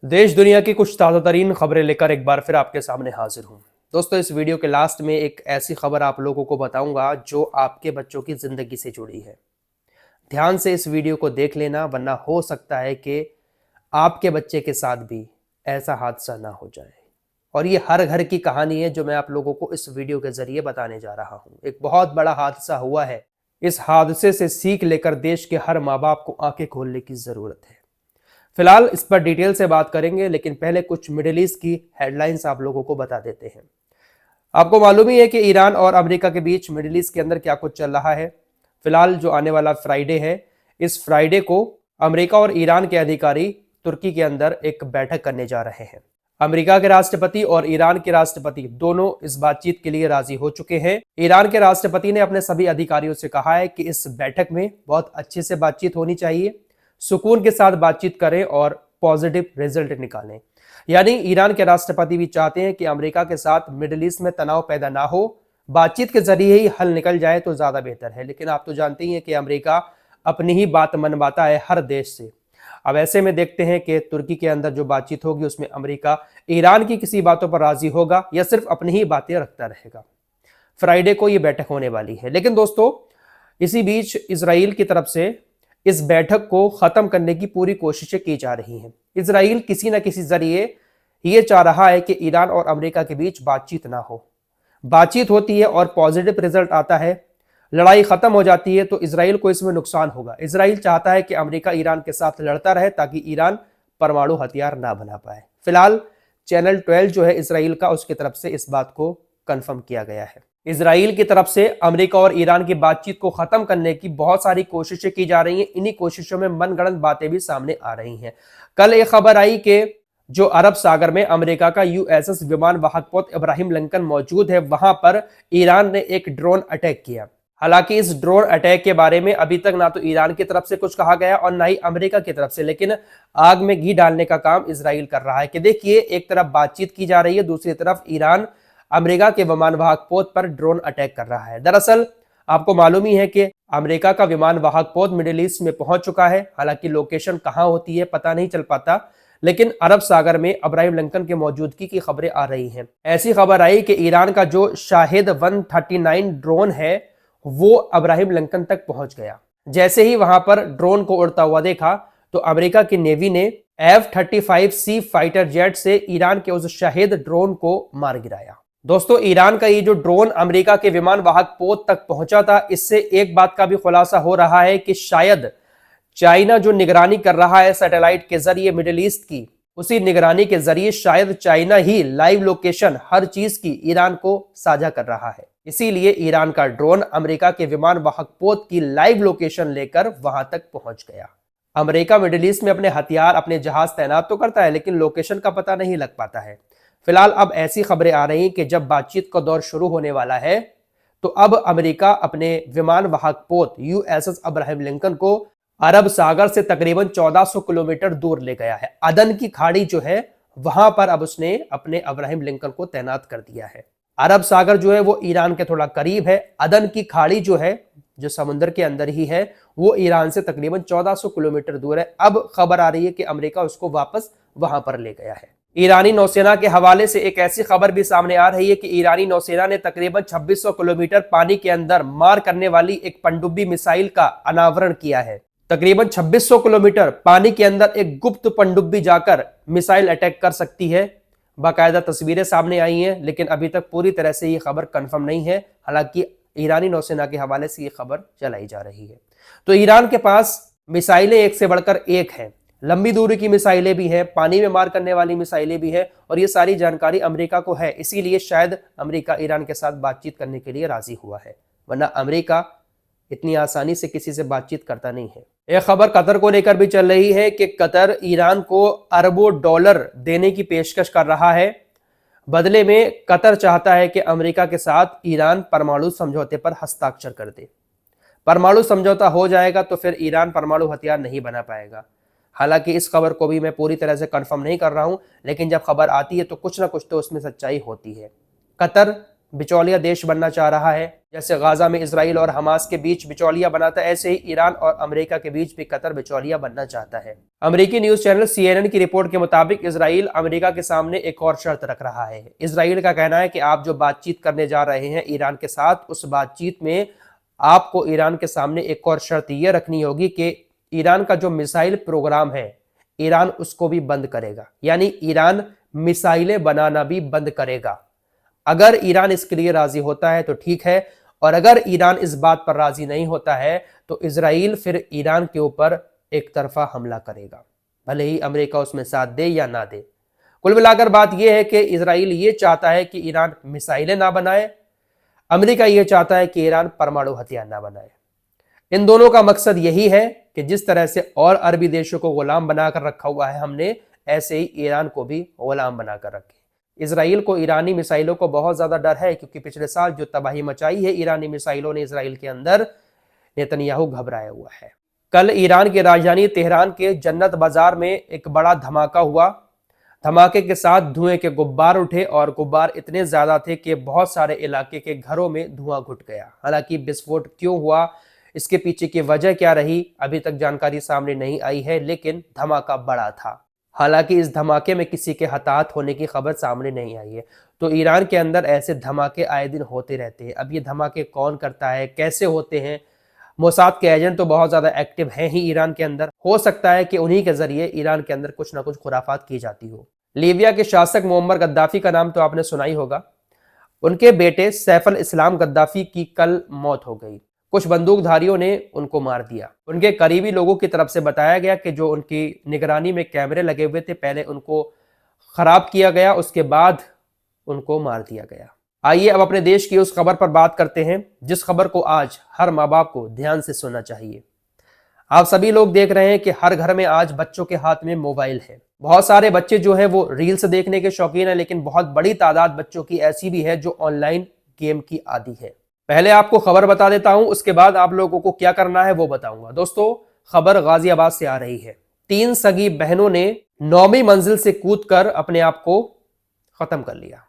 देश दुनिया की कुछ ताज़ा तरीन खबरें लेकर एक बार फिर आपके सामने हाजिर हूँ। दोस्तों, इस वीडियो के लास्ट में एक ऐसी खबर आप लोगों को बताऊंगा जो आपके बच्चों की ज़िंदगी से जुड़ी है। ध्यान से इस वीडियो को देख लेना, वरना हो सकता है कि आपके बच्चे के साथ भी ऐसा हादसा ना हो जाए। और ये हर घर की कहानी है जो मैं आप लोगों को इस वीडियो के ज़रिए बताने जा रहा हूँ। एक बहुत बड़ा हादसा हुआ है। इस हादसे से सीख लेकर देश के हर माँ बाप को आंखें खोलने की ज़रूरत है। फिलहाल इस पर डिटेल से बात करेंगे, लेकिन पहले कुछ मिडिल ईस्ट की हेडलाइंस आप लोगों को बता देते हैं। आपको मालूम ही है कि ईरान और अमेरिका के बीच मिडिल ईस्ट के अंदर क्या कुछ चल रहा है। फिलहाल जो आने वाला फ्राइडे है, इस फ्राइडे को अमेरिका और ईरान के अधिकारी तुर्की के अंदर एक बैठक करने जा रहे हैं। अमेरिका के राष्ट्रपति और ईरान के राष्ट्रपति दोनों इस बातचीत के लिए राजी हो चुके हैं। ईरान के राष्ट्रपति ने अपने सभी अधिकारियों से कहा है कि इस बैठक में बहुत अच्छे से बातचीत होनी चाहिए, सुकून के साथ बातचीत करें और पॉजिटिव रिजल्ट निकालें। यानी ईरान के राष्ट्रपति भी चाहते हैं कि अमेरिका के साथ मिडिल ईस्ट में तनाव पैदा ना हो, बातचीत के जरिए ही हल निकल जाए तो ज्यादा बेहतर है। लेकिन आप तो जानते ही हैं कि अमेरिका अपनी ही बात मनवाता है हर देश से। अब ऐसे में देखते हैं कि तुर्की के अंदर जो बातचीत होगी उसमें अमेरिका ईरान की किसी बातों पर राजी होगा या सिर्फ अपनी ही बातें रखता रहेगा। फ्राइडे को यह बैठक होने वाली है। लेकिन दोस्तों, इसी बीच इजराइल की तरफ से इस बैठक को खत्म करने की पूरी कोशिशें की जा रही हैं। इजराइल किसी न किसी जरिए ये चाह रहा है कि ईरान और अमेरिका के बीच बातचीत ना हो। बातचीत होती है और पॉजिटिव रिजल्ट आता है, लड़ाई खत्म हो जाती है, तो इजराइल को इसमें नुकसान होगा। इजराइल चाहता है कि अमेरिका ईरान के साथ लड़ता रहे ताकि ईरान परमाणु हथियार ना बना पाए। फिलहाल चैनल 12 जो है इजराइल का, उसकी तरफ से इस बात को कंफर्म किया गया है। इजराइल की तरफ से अमेरिका और ईरान की बातचीत को खत्म करने की बहुत सारी कोशिशें की जा रही हैं। इन्हीं कोशिशों में मनगढ़ंत बातें भी सामने आ रही हैं। कल एक खबर आई कि जो अरब सागर में अमेरिका का यूएसएस विमान वाहक पोत इब्राहिम लिंकन मौजूद है, वहां पर ईरान ने एक ड्रोन अटैक किया। हालांकि इस ड्रोन अटैक के बारे में अभी तक ना तो ईरान की तरफ से कुछ कहा गया और ना ही अमेरिका की तरफ से, लेकिन आग में घी डालने का काम इजराइल कर रहा है कि देखिए, एक तरफ बातचीत की जा रही है, दूसरी तरफ ईरान अमेरिका के विमान वाहक पोत पर ड्रोन अटैक कर रहा है। दरअसल आपको मालूम ही है कि अमेरिका का विमान वाहक पोत मिडिल ईस्ट में पहुंच चुका है। हालांकि लोकेशन कहां होती है पता नहीं चल पाता, लेकिन अरब सागर में इब्राहिम लिंकन की मौजूदगी की खबरें आ रही हैं। ऐसी खबर आई कि ईरान का जो शाहिद 139 ड्रोन है वो इब्राहिम लिंकन तक पहुंच गया। जैसे ही वहां पर ड्रोन को उड़ता हुआ देखा तो अमेरिका की नेवी ने F-35C फाइटर जेट से ईरान के उस शाहिद ड्रोन को मार गिराया। दोस्तों, ईरान का ये जो ड्रोन अमेरिका के विमान वाहक पोत तक पहुंचा था, इससे एक बात का भी खुलासा हो रहा है कि शायद चाइना जो निगरानी कर रहा है सैटेलाइट के जरिए मिडिल ईस्ट की, उसी निगरानी के जरिए शायद चाइना ही लाइव लोकेशन हर चीज की ईरान को साझा कर रहा है। इसीलिए ईरान का ड्रोन अमेरिका के विमान वाहक पोत की लाइव लोकेशन लेकर वहां तक पहुंच गया। अमेरिका मिडिल ईस्ट में अपने हथियार, अपने जहाज तैनात तो करता है, लेकिन लोकेशन का पता नहीं लग पाता है। फिलहाल अब ऐसी खबरें आ रही कि जब बातचीत का दौर शुरू होने वाला है, तो अब अमेरिका अपने विमान वाहक पोत यूएसएस इब्राहिम लिंकन को अरब सागर से तकरीबन 1400 किलोमीटर दूर ले गया है। अदन की खाड़ी जो है वहां पर अब उसने अपने इब्राहिम लिंकन को तैनात कर दिया है। अरब सागर जो है वो ईरान के थोड़ा करीब है। अदन की खाड़ी जो है, जो समुद्र के अंदर ही है, वो ईरान से तकरीबन 1400 किलोमीटर दूर है। अब खबर आ रही है कि अमेरिका उसको वापस वहां पर ले गया है। ईरानी नौसेना के हवाले से एक ऐसी खबर भी सामने आ रही है कि ईरानी नौसेना ने तकरीबन 2600 किलोमीटर पानी के अंदर मार करने वाली एक पनडुब्बी मिसाइल का अनावरण किया है। तकरीबन 2600 किलोमीटर पानी के अंदर एक गुप्त पनडुब्बी जाकर मिसाइल अटैक कर सकती है। बाकायदा तस्वीरें सामने आई हैं, लेकिन अभी तक पूरी तरह से ये खबर कंफर्म नहीं है। हालांकि ईरानी नौसेना के हवाले से ये खबर चलाई जा रही है। तो ईरान के पास मिसाइलें एक से बढ़कर एक हैं। लंबी दूरी की मिसाइलें भी हैं, पानी में मार करने वाली मिसाइलें भी हैं, और ये सारी जानकारी अमेरिका को है। इसीलिए शायद अमेरिका ईरान के साथ बातचीत करने के लिए राजी हुआ है, वरना अमेरिका इतनी आसानी से किसी से बातचीत करता नहीं है। एक खबर कतर को लेकर भी चल रही है कि कतर ईरान को अरबों डॉलर देने की पेशकश कर रहा है। बदले में कतर चाहता है कि अमेरिका के साथ ईरान परमाणु समझौते पर हस्ताक्षर कर दे। परमाणु समझौता हो जाएगा तो फिर ईरान परमाणु हथियार नहीं बना पाएगा। हालांकि इस खबर को भी मैं पूरी तरह से कंफर्म नहीं कर रहा हूं, लेकिन जब खबर आती है तो कुछ ना कुछ तो उसमें सच्चाई होती है। कतर बिचौलिया देश बनना चाह रहा है, जैसे गाजा में इसराइल और हमास के बीच बिचौलिया बना था, ऐसे ही ईरान और अमेरिका के बीच भी कतर बिचौलिया बनना चाहता है। अमेरिकी न्यूज चैनल CNN की रिपोर्ट के मुताबिक इसराइल अमेरिका के सामने एक और शर्त रख रहा है। इसराइल का कहना है कि आप जो बातचीत करने जा रहे हैं ईरान के साथ, उस बातचीत में आपको ईरान के सामने एक और शर्त यह रखनी होगी कि ईरान का जो मिसाइल प्रोग्राम है ईरान उसको भी बंद करेगा, यानी ईरान मिसाइलें बनाना भी बंद करेगा। अगर ईरान इसके लिए राजी होता है तो ठीक है, और अगर ईरान इस बात पर राजी नहीं होता है तो इजराइल फिर ईरान के ऊपर एक तरफा हमला करेगा, भले ही अमेरिका उसमें साथ दे या ना दे। कुल मिलाकर बात यह है कि इजराइल ये चाहता है कि ईरान मिसाइलें ना बनाए, अमेरिका यह चाहता है कि ईरान परमाणु हथियार ना बनाए। इन दोनों का मकसद यही है कि जिस तरह से और अरबी देशों को गुलाम बनाकर रखा हुआ है हमने, ऐसे ही ईरान को भी गुलाम बनाकर रखे। इजराइल को ईरानी मिसाइलों को बहुत ज्यादा डर है, क्योंकि पिछले साल जो तबाही मचाई है ईरानी मिसाइलों ने इजराइल के अंदर, नेतन्याहू घबराया हुआ है। कल ईरान की राजधानी तेहरान के जन्नत बाजार में एक बड़ा धमाका हुआ। धमाके के साथ धुएं के गुब्बार उठे और गुब्बार इतने ज्यादा थे कि बहुत सारे इलाके के घरों में धुआं घुट गया। हालांकि विस्फोट क्यों हुआ, इसके पीछे की वजह क्या रही, अभी तक जानकारी सामने नहीं आई है, लेकिन धमाका बड़ा था। हालांकि इस धमाके में किसी के हताहत होने की खबर सामने नहीं आई है। तो ईरान के अंदर ऐसे धमाके आए दिन होते रहते हैं। अब ये धमाके कौन करता है, कैसे होते हैं, मोसाद के एजेंट तो बहुत ज्यादा एक्टिव हैं ही ईरान के अंदर। हो सकता है कि उन्हीं के जरिए ईरान के अंदर कुछ ना कुछ खुराफात की जाती हो। लीबिया के शासक मुअम्मर गद्दाफी का नाम तो आपने सुना ही होगा। उनके बेटे सैफ अल इस्लाम गद्दाफी की कल मौत हो गई। कुछ बंदूकधारियों ने उनको मार दिया। उनके करीबी लोगों की तरफ से बताया गया कि जो उनकी निगरानी में कैमरे लगे हुए थे, पहले उनको खराब किया गया, उसके बाद उनको मार दिया गया। आइए अब अपने देश की उस खबर पर बात करते हैं जिस खबर को आज हर माँ बाप को ध्यान से सुनना चाहिए। आप सभी लोग देख रहे हैं कि हर घर में आज बच्चों के हाथ में मोबाइल है। बहुत सारे बच्चे जो है वो रील्स देखने के शौकीन है, लेकिन बहुत बड़ी तादाद बच्चों की ऐसी भी है जो ऑनलाइन गेम की आदी है। पहले आपको खबर बता देता हूं, उसके बाद आप लोगों को क्या करना है वो बताऊंगा। दोस्तों, खबर गाजियाबाद से आ रही है। 3 सगी बहनों ने 9वीं मंजिल से कूदकर अपने आप को खत्म कर लिया।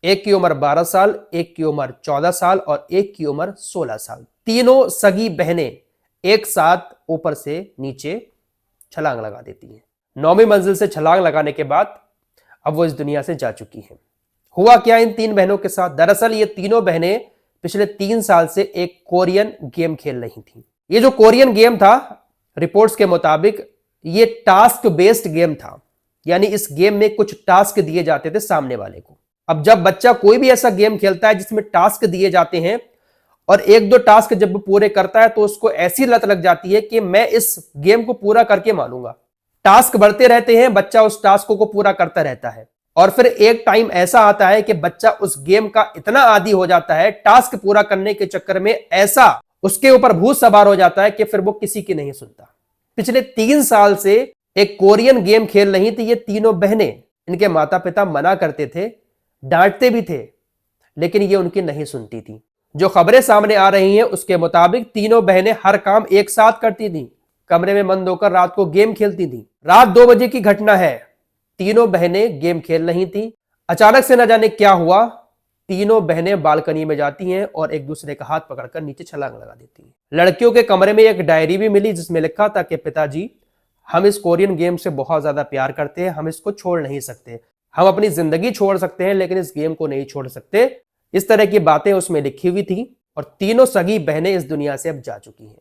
एक की उम्र 12 साल, एक की उम्र 14 साल और एक की उम्र 16 साल। तीनों सगी बहनें एक साथ ऊपर से नीचे छलांग लगा देती हैं। 9वीं मंजिल से छलांग लगाने के बाद अब वो इस दुनिया से जा चुकी हैं। हुआ क्या इन 3 बहनों के साथ? दरअसल ये तीनों बहनें पिछले 3 साल से एक कोरियन गेम खेल रही थी। ये जो कोरियन गेम था, रिपोर्ट्स के मुताबिक ये टास्क बेस्ड गेम था, यानी इस गेम में कुछ टास्क दिए जाते थे सामने वाले को। अब जब बच्चा कोई भी ऐसा गेम खेलता है जिसमें टास्क दिए जाते हैं और 1-2 टास्क जब वो पूरे करता है तो उसको ऐसी लत लग जाती है कि मैं इस गेम को पूरा करके मानूंगा। टास्क बढ़ते रहते हैं, बच्चा उस टास्क को पूरा करता रहता है और फिर एक टाइम ऐसा आता है कि बच्चा उस गेम का इतना आदी हो जाता है, टास्क पूरा करने के चक्कर में ऐसा उसके ऊपर भूत सवार हो जाता है कि फिर वो किसी की नहीं सुनता। पिछले 3 साल से एक कोरियन गेम खेल रही थी ये तीनों बहनें। इनके माता पिता मना करते थे, डांटते भी थे, लेकिन ये उनकी नहीं सुनती थी। जो खबरें सामने आ रही हैं उसके मुताबिक तीनों बहनें हर काम एक साथ करती थी, कमरे में बंद होकर रात को गेम खेलती थी। रात 2 बजे की घटना है, तीनों बहनें गेम खेल रही थी। अचानक से न जाने क्या हुआ, तीनों बहनें बालकनी में जाती हैं और एक दूसरे का हाथ पकड़कर नीचे छलांग लगा देती हैं। लड़कियों के कमरे में एक डायरी भी मिली जिसमें लिखा था कि पिताजी, हम इस कोरियन गेम से बहुत ज्यादा प्यार करते हैं, हम इसको छोड़ नहीं सकते। हम अपनी जिंदगी छोड़ सकते हैं लेकिन इस गेम को नहीं छोड़ सकते। इस तरह की बातें उसमें लिखी हुई थी और तीनों सगी बहनें इस दुनिया से अब जा चुकी हैं।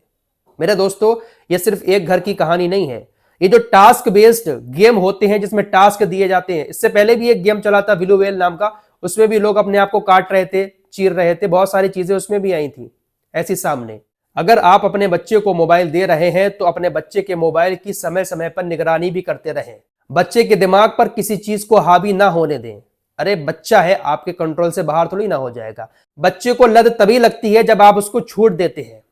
मेरे दोस्तों, ये सिर्फ एक घर की कहानी नहीं है। ये जो टास्क बेस्ड गेम होते हैं जिसमें टास्क दिए जाते हैं, इससे पहले भी एक गेम चला था विलू वेल नाम का, उसमें भी लोग अपने आप को काट रहे थे, चीर रहे थे, बहुत सारी चीजें उसमें भी आई थी ऐसी सामने। अगर आप अपने बच्चे को मोबाइल दे रहे हैं तो अपने बच्चे के मोबाइल की समय समय पर निगरानी भी करते रहें। बच्चे के दिमाग पर किसी चीज को हावी ना होने दें। अरे बच्चा है, आपके कंट्रोल से बाहर थोड़ी ना हो जाएगा। बच्चे को लत तभी लगती है जब आप उसको छूट देते हैं।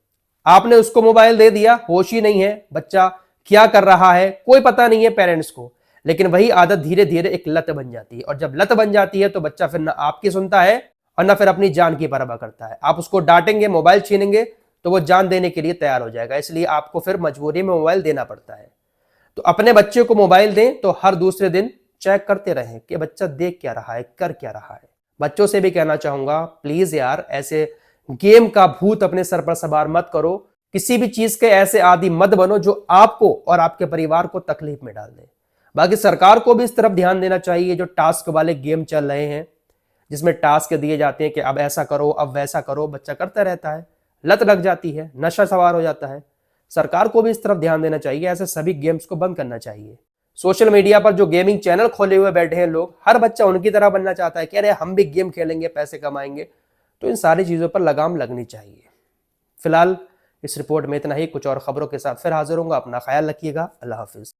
आपने उसको मोबाइल दे दिया, होश ही नहीं है, बच्चा क्या कर रहा है कोई पता नहीं है पेरेंट्स को, लेकिन वही आदत धीरे धीरे एक लत बन जाती है और जब लत बन जाती है तो बच्चा फिर ना आपकी सुनता है और ना फिर अपनी जान की परवाह करता है। आप उसको डांटेंगे, मोबाइल छीनेंगे तो वो जान देने के लिए तैयार हो जाएगा, इसलिए आपको फिर मजबूरी में मोबाइल देना पड़ता है। तो अपने बच्चे को मोबाइल दें तो हर दूसरे दिन चेक करते रहें कि बच्चा देख क्या रहा है, कर क्या रहा है। बच्चों से भी कहना चाहूंगा, प्लीज यार ऐसे गेम का भूत अपने सर पर सवार मत करो। किसी भी चीज के ऐसे आदि मत बनो जो आपको और आपके परिवार को तकलीफ में डाल दे। बाकी सरकार को भी इस तरफ ध्यान देना चाहिए। जो टास्क वाले गेम चल रहे हैं, जिसमें टास्क दिए जाते हैं कि अब ऐसा करो, अब वैसा करो, बच्चा करता रहता है, लत लग जाती है, नशा सवार हो जाता है। सरकार को भी इस तरफ ध्यान देना चाहिए, ऐसे सभी गेम्स को बंद करना चाहिए। सोशल मीडिया पर जो गेमिंग चैनल खोले हुए बैठे हैं लोग, हर बच्चा उनकी तरह बनना चाहता है कि अरे हम भी गेम खेलेंगे, पैसे कमाएंगे। तो इन सारी चीजों पर लगाम लगनी चाहिए। फिलहाल इस रिपोर्ट में इतना ही। कुछ और खबरों के साथ फिर हाजिर होऊंगा। अपना ख्याल रखिएगा। अल्लाह हाफिज।